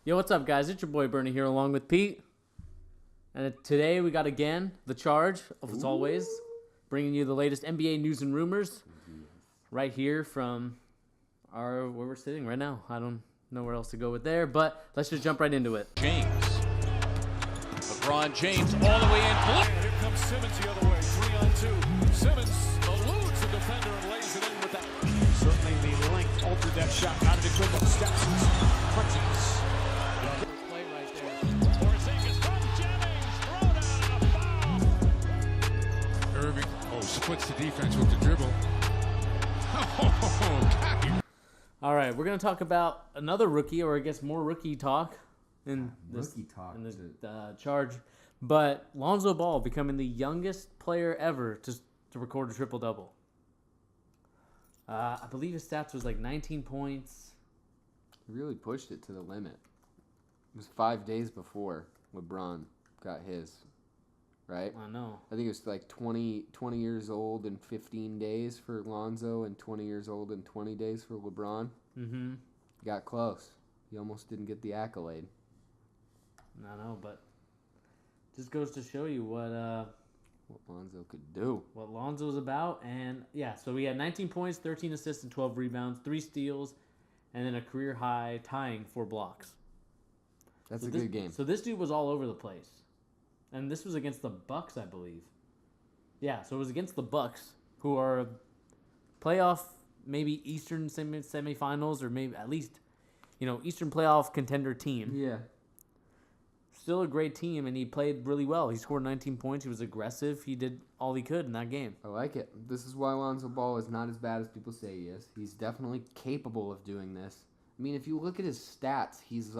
Yo, what's up, guys? It's your boy Bernie here along with Pete. And today we got again the charge, as always, bringing you the latest NBA news and rumors right here from where we're sitting right now. I don't know where else to go with there, but let's just jump right into it. James. LeBron James all the way in. Here comes Simmons the other way, 3-on-2. Simmons eludes the defender and lays it in with that. Certainly the length altered that shot. Out of the quick steps, crunches. Play right there. Porzingis from Jennings. Throw down a foul. Irving, splits the defense with the dribble. Got him. All right, we're going to talk about another rookie, or I guess more rookie talk in this charge. But Lonzo Ball becoming the youngest player ever to record a triple-double. I believe his stats was like 19 points. He really pushed it to the limit. It was 5 days before LeBron got his, right? I know. I think it was like 20 years old in 15 days for Lonzo and 20 years old in 20 days for LeBron. Mm-hmm. Got close. He almost didn't get the accolade. I know, but just goes to show you what Lonzo could do. what Lonzo's about. And, yeah, so we had 19 points, 13 assists, and 12 rebounds, 3 steals, and then a career-high tying 4 blocks. That's So a this- good game. So this dude was all over the place. And this was against the Bucks, I believe. Yeah, so it was against the Bucks, who are a playoff, maybe Eastern semifinals, or maybe at least, Eastern playoff contender team. Yeah. Still a great team, and he played really well. He scored 19 points. He was aggressive. He did all he could in that game. I like it. This is why Lonzo Ball is not as bad as people say he is. He's definitely capable of doing this. I mean, if you look at his stats, he's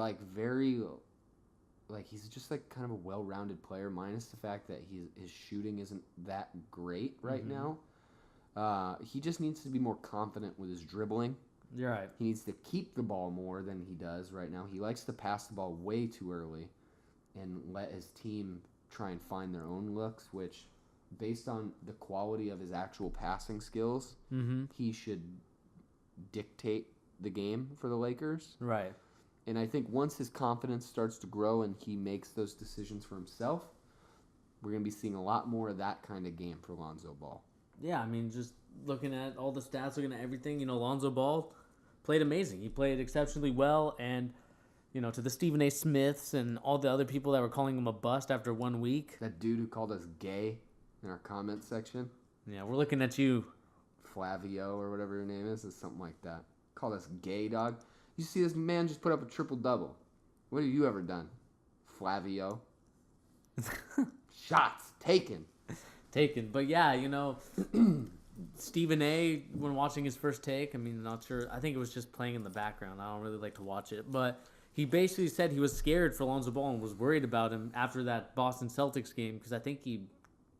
he's just like kind of a well-rounded player, minus the fact that his shooting isn't that great right now. He just needs to be more confident with his dribbling. You're right. He needs to keep the ball more than he does right now. He likes to pass the ball way too early and let his team try and find their own looks, which, based on the quality of his actual passing skills, he should dictate the game for the Lakers. Right. And I think once his confidence starts to grow and he makes those decisions for himself, we're going to be seeing a lot more of that kind of game for Lonzo Ball. Yeah, I mean, just looking at all the stats, looking at everything, Lonzo Ball played amazing. He played exceptionally well, and, to the Stephen A. Smiths and all the other people that were calling him a bust after 1 week. That dude who called us gay in our comment section, Yeah, we're looking at you. Flavio or whatever your name is something like that. Called us gay, dog. You see this man just put up a triple-double. What have you ever done, Flavio? Shots taken. But yeah, Stephen A., when watching his first take, not sure. I think it was just playing in the background. I don't really like to watch it. But he basically said he was scared for Lonzo Ball and was worried about him after that Boston Celtics game because I think he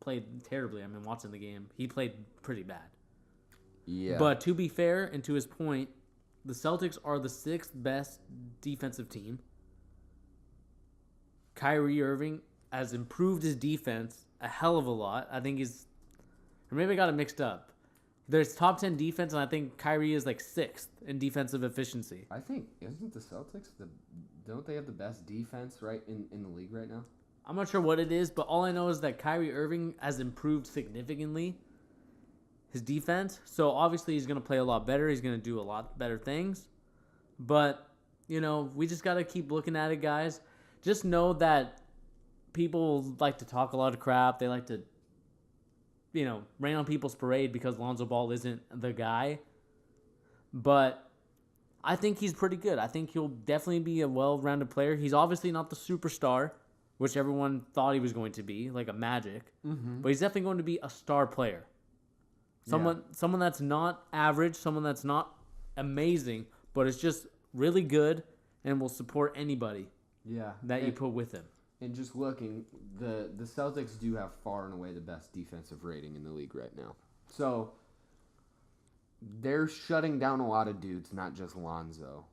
played terribly. Watching the game, he played pretty bad. Yeah. But to be fair, and to his point, the Celtics are the 6th best defensive team. Kyrie Irving has improved his defense a hell of a lot. I think or maybe I got it mixed up. There's top 10 defense, and I think Kyrie is like 6th in defensive efficiency. I think, isn't the Celtics, don't they have the best defense right in the league right now? I'm not sure what it is, but all I know is that Kyrie Irving has improved significantly his defense. So obviously he's going to play a lot better. He's going to do a lot better things. But, we just got to keep looking at it, guys. Just know that people like to talk a lot of crap. They like to, rain on people's parade because Lonzo Ball isn't the guy. But I think he's pretty good. I think he'll definitely be a well-rounded player. He's obviously not the superstar, which everyone thought he was going to be, like a Magic. Mm-hmm. But he's definitely going to be a star player. Someone that's not average, someone that's not amazing, but is just really good and will support anybody that you put with him. And just looking, the Celtics do have far and away the best defensive rating in the league right now. So they're shutting down a lot of dudes, not just Lonzo.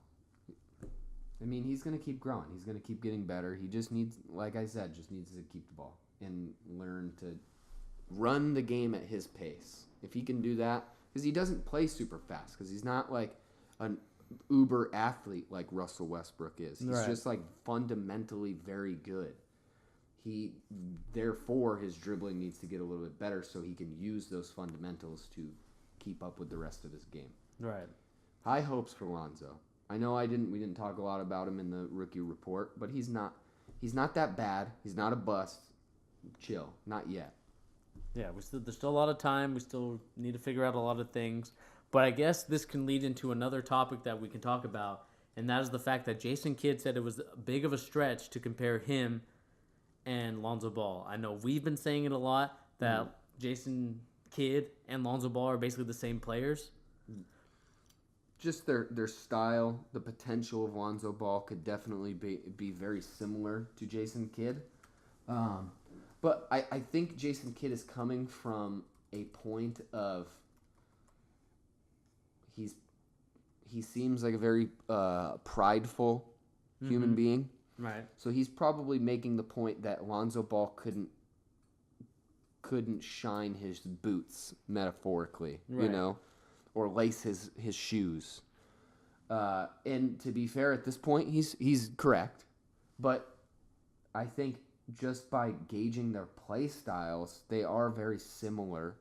He's going to keep growing. He's going to keep getting better. He just needs, like I said, to keep the ball and learn to run the game at his pace. If he can do that, because he doesn't play super fast, because he's not like uber athlete like Russell Westbrook is. He's Right. just like fundamentally very good. Therefore, his dribbling needs to get a little bit better so he can use those fundamentals to keep up with the rest of his game. Right. High hopes for Lonzo. I know we didn't talk a lot about him in the rookie report, but he's not that bad. He's not a bust. Chill, not yet. Yeah, there's still a lot of time. We still need to figure out a lot of things. But I guess this can lead into another topic that we can talk about, and that is the fact that Jason Kidd said it was big of a stretch to compare him and Lonzo Ball. I know we've been saying it a lot that Jason Kidd and Lonzo Ball are basically the same players. Just their style, the potential of Lonzo Ball could definitely be very similar to Jason Kidd. But I think Jason Kidd is coming from a point of he seems like a very prideful human being. Right. So he's probably making the point that Lonzo Ball couldn't shine his boots metaphorically, Right. or lace his shoes. And to be fair, at this point, he's correct. But I think just by gauging their play styles, they are very similar.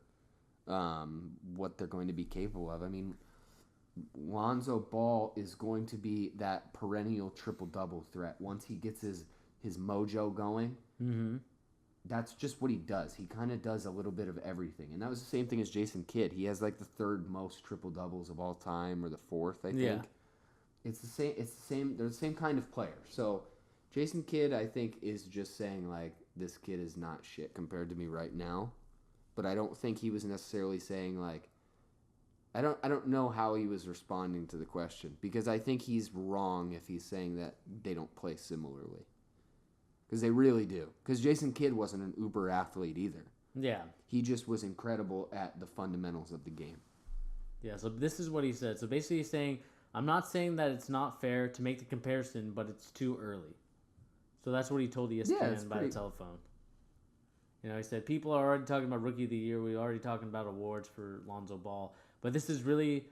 What they're going to be capable of. I mean, Lonzo Ball is going to be that perennial triple-double threat. Once he gets his mojo going, that's just what he does. He kind of does a little bit of everything. And that was the same thing as Jason Kidd. He has like the third most triple-doubles of all time, or the fourth, I think. Yeah. It's the same. They're the same kind of player. So Jason Kidd, I think, is just saying like, this kid is not shit compared to me right now. But I don't think he was necessarily saying like, I don't know how he was responding to the question, because I think he's wrong if he's saying that they don't play similarly. Because they really do. Because Jason Kidd wasn't an uber athlete either. Yeah. He just was incredible at the fundamentals of the game. Yeah, so this is what he said. So basically he's saying, I'm not saying that it's not fair to make the comparison, but it's too early. So that's what he told ESPN by the telephone. He said, people are already talking about Rookie of the Year. We're already talking about awards for Lonzo Ball. But this is really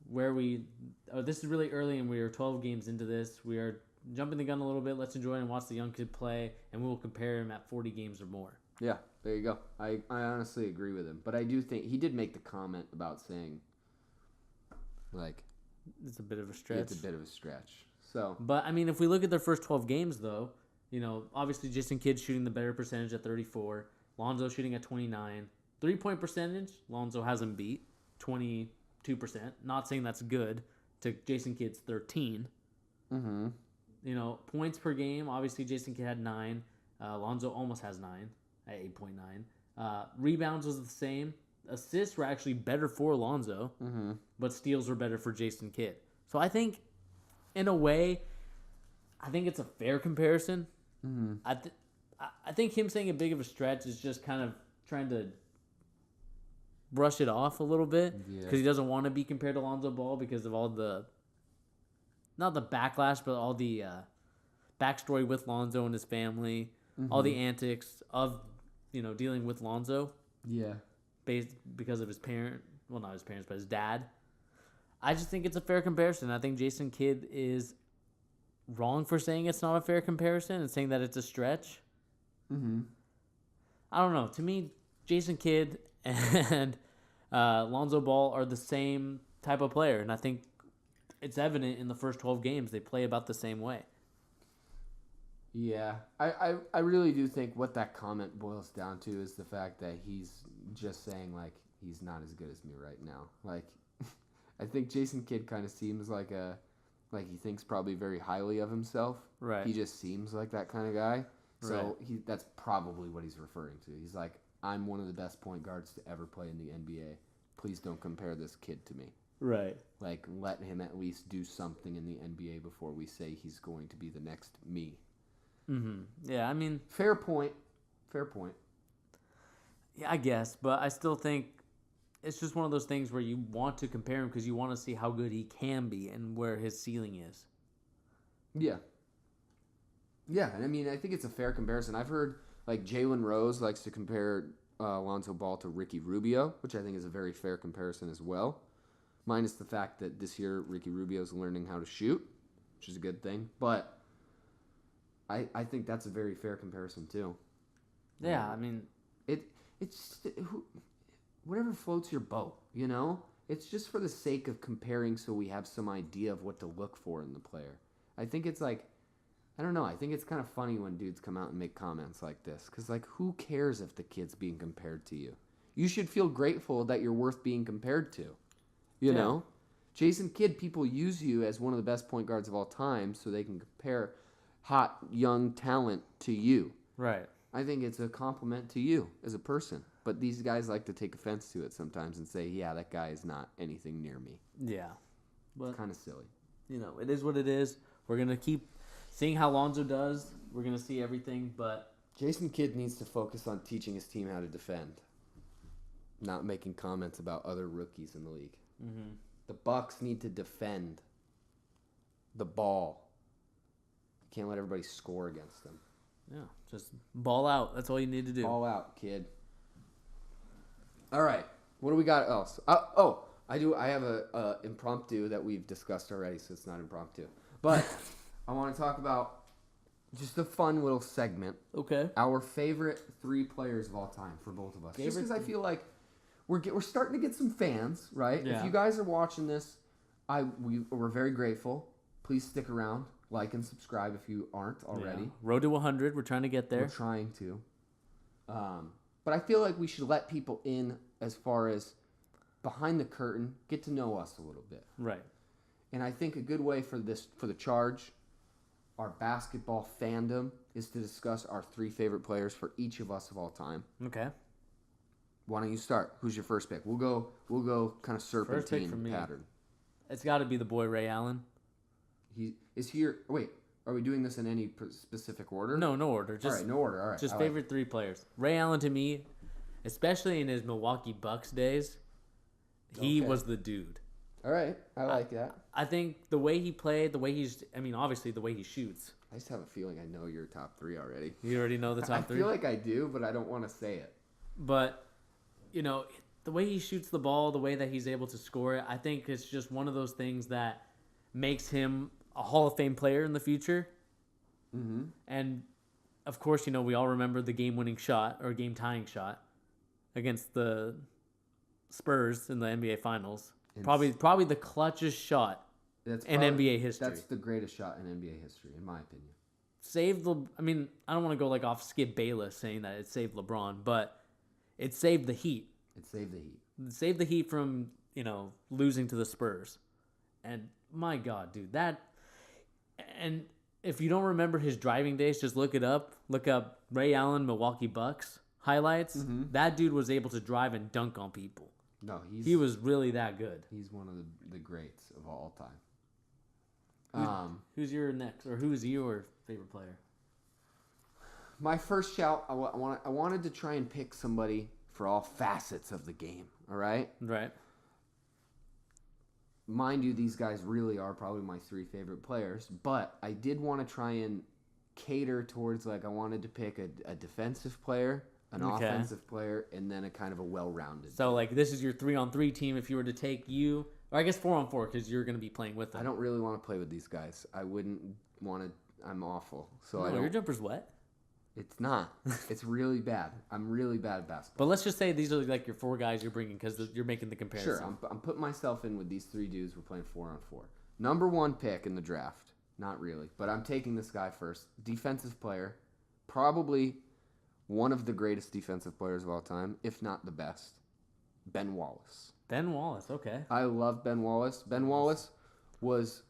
this is really early, and we are 12 games into this. We are jumping the gun a little bit. Let's enjoy and watch the young kid play, and we will compare him at 40 games or more. Yeah, there you go. I honestly agree with him. But I do think he did make the comment about saying, like, it's a bit of a stretch. It's a bit of a stretch. So, but, I mean, if we look at their first 12 games, though, obviously Jason Kidd shooting the better percentage at 34. Lonzo shooting at 29. 3-point percentage, Lonzo hasn't beat. 22%. Not saying that's good to Jason Kidd's 13. mm-hmm. Points per game, obviously Jason Kidd had 9. Lonzo almost has 9 at 8.9. Rebounds was the same. Assists were actually better for Lonzo, but steals were better for Jason Kidd. So I think, in a way, I think it's a fair comparison. Mm-hmm. I think him saying a big of a stretch is just kind of trying to brush it off a little bit, because he doesn't want to be compared to Lonzo Ball because of all the, not the backlash, but all the backstory with Lonzo and his family, all the antics of dealing with Lonzo. Yeah. Because of his parent, well, not his parents, but his dad. I just think it's a fair comparison. I think Jason Kidd is wrong for saying it's not a fair comparison and saying that it's a stretch. Mm-hmm. I don't know. To me, Jason Kidd and Lonzo Ball are the same type of player, and I think it's evident in the first 12 games they play about the same way. Yeah, I really do think what that comment boils down to is the fact that he's just saying, like, he's not as good as me right now. Like, I think Jason Kidd kind of seems like he thinks probably very highly of himself. Right. He just seems like that kind of guy. So Right. That's probably what he's referring to. He's like, I'm one of the best point guards to ever play in the NBA. Please don't compare this kid to me. Right. Like, let him at least do something in the NBA before we say he's going to be the next me. Mm-hmm. Yeah, I mean... Fair point. Yeah, I guess, but I still think it's just one of those things where you want to compare him because you want to see how good he can be and where his ceiling is. Yeah. Yeah, and I mean, I think it's a fair comparison. I've heard, like, Jalen Rose likes to compare Lonzo Ball to Ricky Rubio, which I think is a very fair comparison as well. minus the fact that this year Ricky Rubio's learning how to shoot, which is a good thing. But I think that's a very fair comparison too. Yeah, I mean, It's whatever floats your boat, you know? It's just for the sake of comparing so we have some idea of what to look for in the player. I think it's like, I don't know, I think it's kind of funny when dudes come out and make comments like this. Because, like, who cares if the kid's being compared to you? You should feel grateful that you're worth being compared to, you know? Jason Kidd, people use you as one of the best point guards of all time so they can compare hot, young talent to you. right. I think it's a compliment to you as a person. But these guys like to take offense to it sometimes and say, yeah, that guy is not anything near me. Yeah. But, It's kind of silly. you know, it is what it is. We're going to keep seeing how Lonzo does. We're going to see everything, but Jason Kidd needs to focus on teaching his team how to defend, not making comments about other rookies in the league. mm-hmm. The Bucks need to defend the ball. Can't let everybody score against them. yeah, just ball out. That's all you need to do. All out, kid. All right. What do we got else? I have a impromptu that we've discussed already, so it's not impromptu. But I want to talk about just a fun little segment. Okay. Our favorite 3 players of all time for both of us. Just Favorite because I feel like we're starting to get some fans, right? Yeah. If you guys are watching this, we're very grateful. Please stick around, like and subscribe if you aren't already. Yeah. Road to 100. We're trying to get there. We're trying to. But I feel like we should let people in as far as behind the curtain, get to know us a little bit. Right. And I think a good way for the Charge, our basketball fandom, is to discuss our 3 favorite players for each of us of all time. Okay. Why don't you start? Who's your first pick? We'll go kind of serpentine for me. pattern. It's got to be the boy Ray Allen. He is here. Wait, are we doing this in any specific order? No order. All Just right, no order. All right. Just I like favorite 3 players. Ray Allen to me, especially in his Milwaukee Bucks days, he Okay. was the dude. it. All right, I like that. I think the way he played, obviously the way he shoots. I just have a feeling I know your top 3 already. You already know the top I 3. feel like I do, but I don't want to say it. But, you know, the way he shoots the ball, the way that he's able to score it, I think it's just one of those things that makes him a Hall of Fame player in the future. Mm-hmm. And, of course, you know, we all remember the game-winning shot or game-tying shot against the Spurs in the NBA Finals. Probably the clutchest shot in NBA history. That's the greatest shot in NBA history, in my opinion. I don't want to go like off Skip Bayless saying that it saved LeBron, but it saved the Heat. It saved the Heat. It saved the Heat from, you know, losing to the Spurs. And my God, dude, and if you don't remember his driving days, just look it up. Look up Ray Allen, Milwaukee Bucks highlights. Mm-hmm. That dude was able to drive and dunk on people. No, He was really that good. He's one of the greats of all time. Who's your next, or who's your favorite player? My first shout, I wanted to try and pick somebody for all facets of the game. All right. Right. Mind you, these guys really are probably my 3 favorite players, but I did want to try and cater towards, like, I wanted to pick a defensive player, an offensive player, and then a kind of a well-rounded. So, like, this is your 3-on-3 team if you were to take you, or I guess 4-on-4 because you're going to be playing with them. I don't really want to play with these guys. I wouldn't want to. I'm awful. So No, I don't. your jumper's wet. It's not. It's really bad. I'm really bad at basketball. But let's just say these are like your 4 guys you're bringing because you're making the comparison. Sure, I'm putting myself in with these 3 dudes. We're playing 4-on-4. Number 1 pick in the draft. Not really, but I'm taking this guy first. Defensive player. Probably one of the greatest defensive players of all time, if not the best. Ben Wallace. Ben Wallace, okay. I love Ben Wallace. Ben Wallace was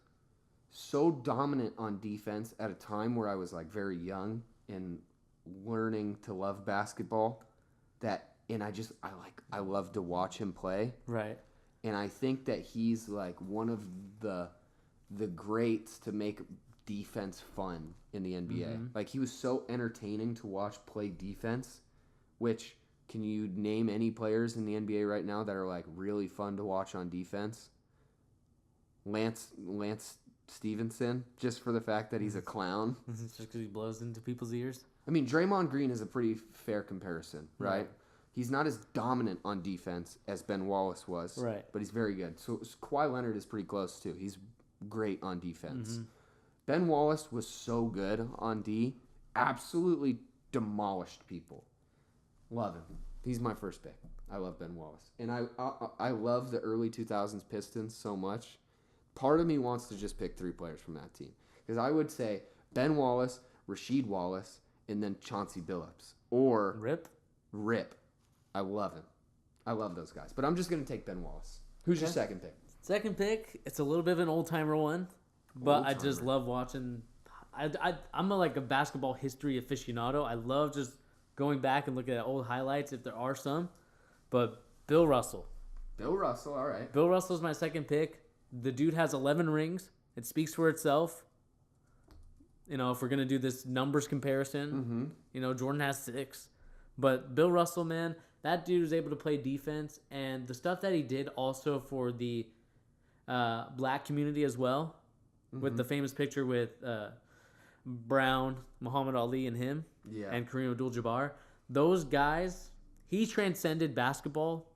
so dominant on defense at a time where I was like very young and learning to love basketball I love to watch him play. Right. And I think that he's like one of the greats to make defense fun in the NBA. Mm-hmm. Like he was so entertaining to watch play defense, which can you name any players in the NBA right now that are like really fun to watch on defense? Lance Stevenson, just for the fact that he's a clown. Just because he blows into people's ears. I mean, Draymond Green is a pretty fair comparison, right? He's not as dominant on defense as Ben Wallace was. Right. But he's very good. So Kawhi Leonard is pretty close, too. He's great on defense. Mm-hmm. Ben Wallace was so good on D. Absolutely demolished people. Love him. He's my first pick. I love Ben Wallace. And I love the early 2000s Pistons so much. Part of me wants to just pick 3 players from that team. Because I would say Ben Wallace, Rasheed Wallace, and then Chauncey Billups. Or Rip. I love him. I love those guys. But I'm just going to take Ben Wallace. Who's your second pick? Second pick, it's a little bit of an old-timer one. But I just love watching. I'm a basketball history aficionado. I love just going back and looking at old highlights if there are some. But Bill Russell. Bill Russell, all right. Bill Russell's my second pick. The dude has 11 rings. It speaks for itself. You know, if we're going to do this numbers comparison, Jordan has 6. But Bill Russell, man, that dude was able to play defense. And the stuff that he did also for the black community as well, with the famous picture with Brown, Muhammad Ali, and him, and Kareem Abdul-Jabbar. Those guys, he transcended basketball.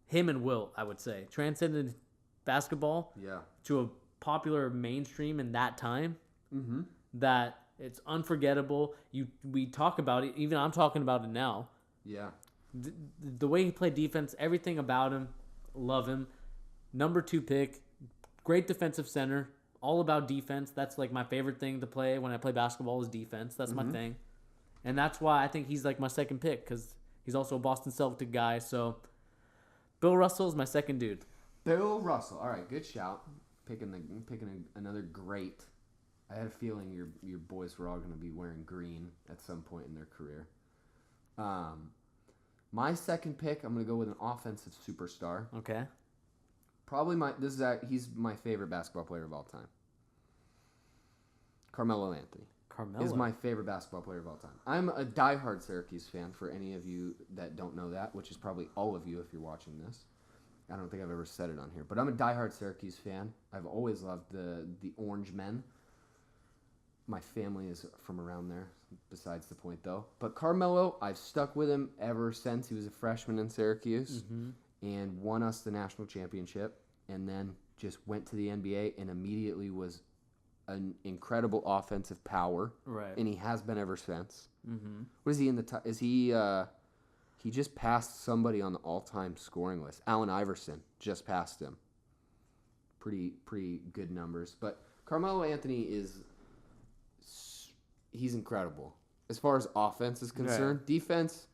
Him and Wilt, I would say, transcended basketball to a popular mainstream in that time. That it's unforgettable. We talk about it. Even I'm talking about it now. Yeah. The way he played defense, everything about him, love him. Number 2 pick, great defensive center. All about defense. That's my favorite thing to play when I play basketball is defense. That's my thing. And that's why I think he's my second pick because he's also a Boston Celtic guy. So Bill Russell is my second dude. Bill Russell. All right, good shout. Picking another great. I had a feeling your boys were all going to be wearing green at some point in their career. My second pick, I'm going to go with an offensive superstar. Okay. Probably he's my favorite basketball player of all time. Carmelo Anthony. Carmelo is my favorite basketball player of all time. I'm a diehard Syracuse fan for any of you that don't know that, which is probably all of you if you're watching this. I don't think I've ever said it on here, but I'm a diehard Syracuse fan. I've always loved the Orange Men. My family is from around there, besides the point though. But Carmelo, I've stuck with him ever since he was a freshman in Syracuse and won us the national championship and then just went to the NBA and immediately was an incredible offensive power. Right. And he has been ever since. What is he in the is he he just passed somebody on the all-time scoring list. Allen Iverson just passed him. Pretty good numbers, but Carmelo Anthony he's incredible. As far as offense is concerned, defense,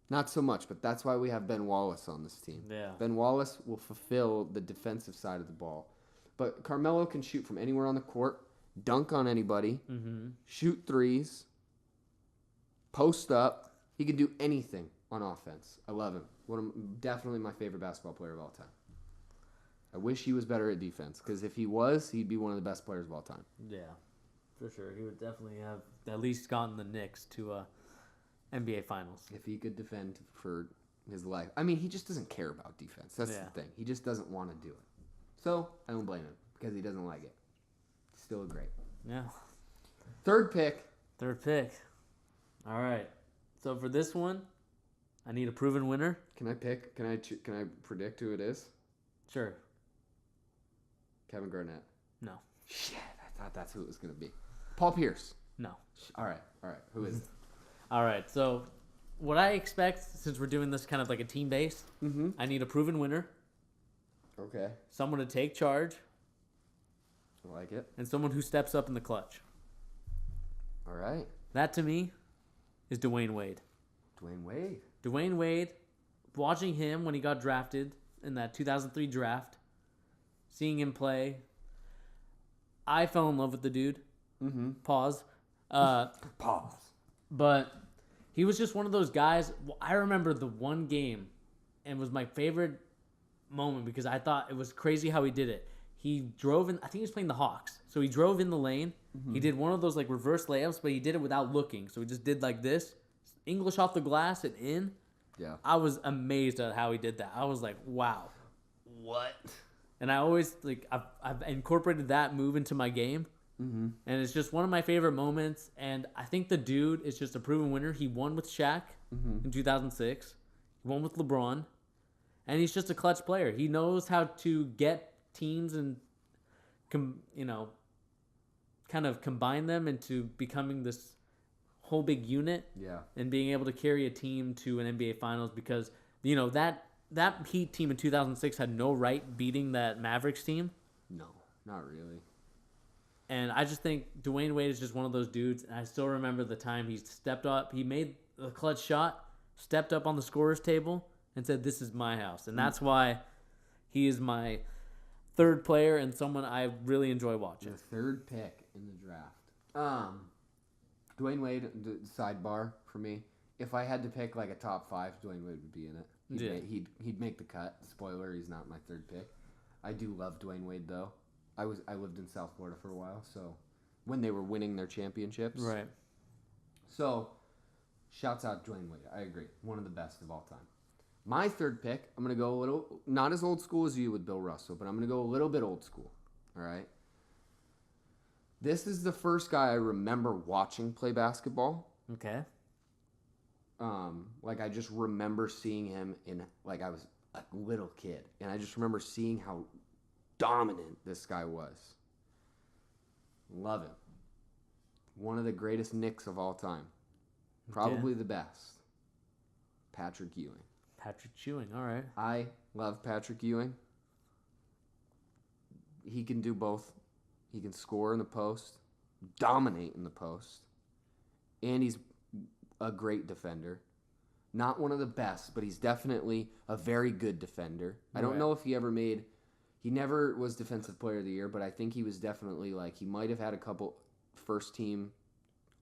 not so much, but that's why we have Ben Wallace on this team. Yeah. Ben Wallace will fulfill the defensive side of the ball. But Carmelo can shoot from anywhere on the court, dunk on anybody, shoot threes, post up. He can do anything on offense. I love him. Definitely my favorite basketball player of all time. I wish he was better at defense, because if he was, he'd be one of the best players of all time. Yeah. For sure. He would definitely have at least gotten the Knicks to NBA Finals. If he could defend for his life. I mean, he just doesn't care about defense. That's the thing. He just doesn't want to do it. So, I don't blame him because he doesn't like it. Still a great. Yeah. Third pick. All right. So, for this one, I need a proven winner. Can I pick? Can I predict who it is? Sure. Kevin Garnett. No. Shit, I thought that's who it was going to be. Paul Pierce. No. All right. Who is it? All right. So, what I expect, since we're doing this kind of like a team-based, I need a proven winner. Okay. Someone to take charge. I like it. And someone who steps up in the clutch. All right. That, to me, is Dwayne Wade. Dwayne Wade, watching him when he got drafted in that 2003 draft, seeing him play, I fell in love with the dude. Pause. Pause. But he was just one of those guys. I remember the one game, and it was my favorite moment because I thought it was crazy how he did it. He drove in. I think he was playing the Hawks, so he drove in the lane. He did one of those like reverse layups, but he did it without looking. So he just did like this, English off the glass and in. Yeah. I was amazed at how he did that. I was like, wow. What? And I always I've incorporated that move into my game. And it's just one of my favorite moments. And I think the dude is just a proven winner. He won with Shaq in 2006. He won with LeBron. And he's just a clutch player. He knows how to get teams and, kind of combine them into becoming this whole big unit. Yeah. And being able to carry a team to an NBA Finals because, that Heat team in 2006 had no right beating that Mavericks team. No, not really. And I just think Dwayne Wade is just one of those dudes. And I still remember the time he stepped up. He made a clutch shot, stepped up on the scorer's table, and said, "This is my house." And that's why he is my third player and someone I really enjoy watching. The third pick in the draft. Dwayne Wade, sidebar for me. If I had to pick like a top 5, Dwayne Wade would be in it. He'd make the cut. Spoiler, he's not my third pick. I do love Dwayne Wade though. I lived in South Florida for a while, so when they were winning their championships. Right. So, shouts out Dwayne Wade. I agree. One of the best of all time. My third pick, I'm going to go a little, not as old school as you with Bill Russell, but I'm going to go a little bit old school. All right? This is the first guy I remember watching play basketball. Okay. I just remember seeing him I was a little kid. And I just remember seeing how dominant this guy was. Love him. One of the greatest Knicks of all time. Probably the best. Patrick Ewing. Patrick Ewing, all right. I love Patrick Ewing. He can do both. He can score in the post, dominate in the post, and he's a great defender. Not one of the best, but he's definitely a very good defender. I don't know if he never was Defensive Player of the Year, but I think he was definitely he might have had a couple first team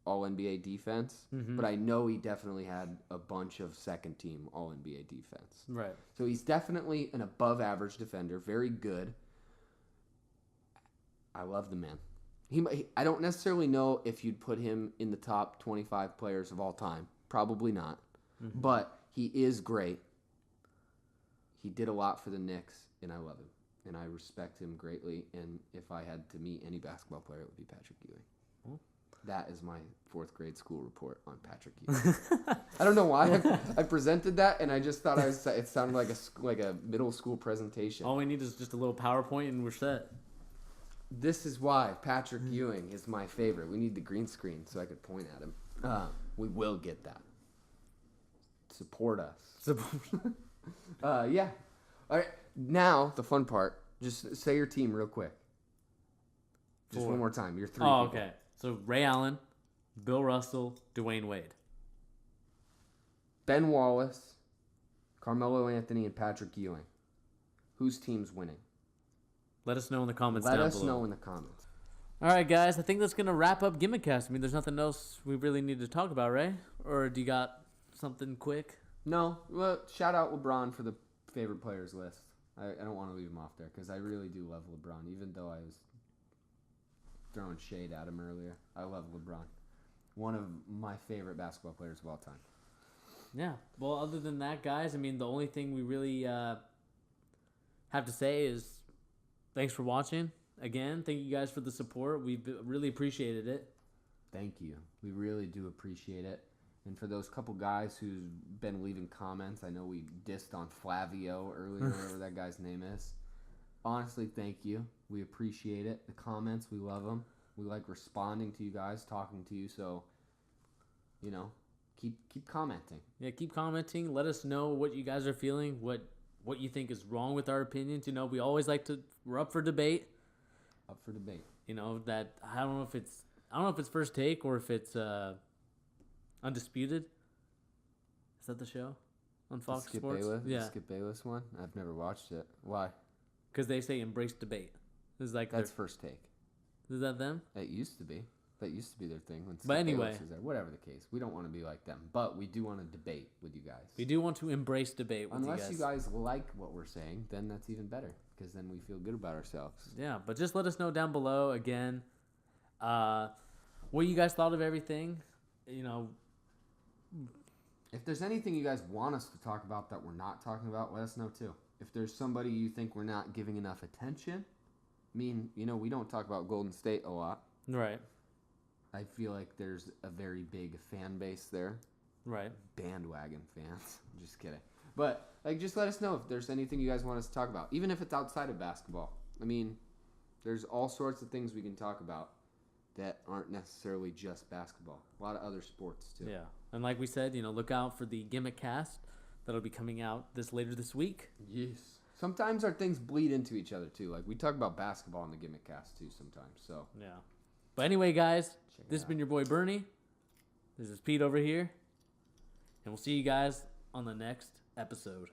All-NBA defense, but I know he definitely had a bunch of second-team All-NBA defense. Right. So he's definitely an above-average defender, very good. I love the man. I don't necessarily know if you'd put him in the top 25 players of all time. Probably not. But he is great. He did a lot for the Knicks, and I love him. And I respect him greatly. And if I had to meet any basketball player, it would be Patrick Ewing. That is my 4th grade school report on Patrick Ewing. I don't know why I presented that, and I just thought it sounded like a middle school presentation. All we need is just a little PowerPoint, and we're set. This is why Patrick Ewing is my favorite. We need the green screen so I could point at him. We will get that. Support us. Yeah. All right. Now the fun part. Just say your team real quick. Just one more time. Your 3 people. Okay. So Ray Allen, Bill Russell, Dwayne Wade. Ben Wallace, Carmelo Anthony, and Patrick Ewing. Whose team's winning? Let us know in the comments Let down us below. know in the comments. All right, guys. I think that's going to wrap up Gimmickcast. I mean, there's nothing else we really need to talk about, right? Or do you got something quick? No. Well, shout out LeBron for the favorite players list. I don't want to leave him off there because I really do love LeBron, even though I was throwing shade at him earlier. I love LeBron. One of my favorite basketball players of all time. Yeah. Well, other than that, guys, I mean, the only thing we really have to say is thanks for watching. Again, thank you guys for the support. We've really appreciated it. Thank you. We really do appreciate it. And for those couple guys who've been leaving comments, I know we dissed on Flavio earlier, whatever that guy's name is. Honestly, thank you. We appreciate it. The comments, we love them. We like responding to you guys, talking to you. So, keep commenting. Yeah, keep commenting. Let us know what you guys are feeling, what you think is wrong with our opinions. We always we're up for debate. Up for debate. That I don't know if it's First Take or if it's Undisputed. Is that the show on Fox Skip Sports? Bayless? Yeah. The Skip Bayless one? I've never watched it. Why? Because they say embrace debate. It's like That's First Take. Is that them? It used to be. That used to be their thing. When Skip But anyway. Bayless was there. Whatever the case. We don't want to be like them. But we do want to debate with you guys. We do want to embrace debate with Unless you guys. like what we're saying, then that's even better. Because then we feel good about ourselves. Yeah, but just let us know down below, again, what you guys thought of everything. If there's anything you guys want us to talk about that we're not talking about, let us know too. If there's somebody you think we're not giving enough attention, we don't talk about Golden State a lot. Right. I feel like there's a very big fan base there. Right. Bandwagon fans. Just kidding. But like, just let us know if there's anything you guys want us to talk about, even if it's outside of basketball. I mean, there's all sorts of things we can talk about that aren't necessarily just basketball. A lot of other sports too. Yeah, and like we said, look out for the Gimmick Cast that'll be coming out later this week. Yes. Sometimes our things bleed into each other too. Like we talk about basketball in the Gimmick Cast too sometimes. So Yeah. But anyway, guys, this has been your boy Bernie. This is Pete over here, and we'll see you guys on the next episode.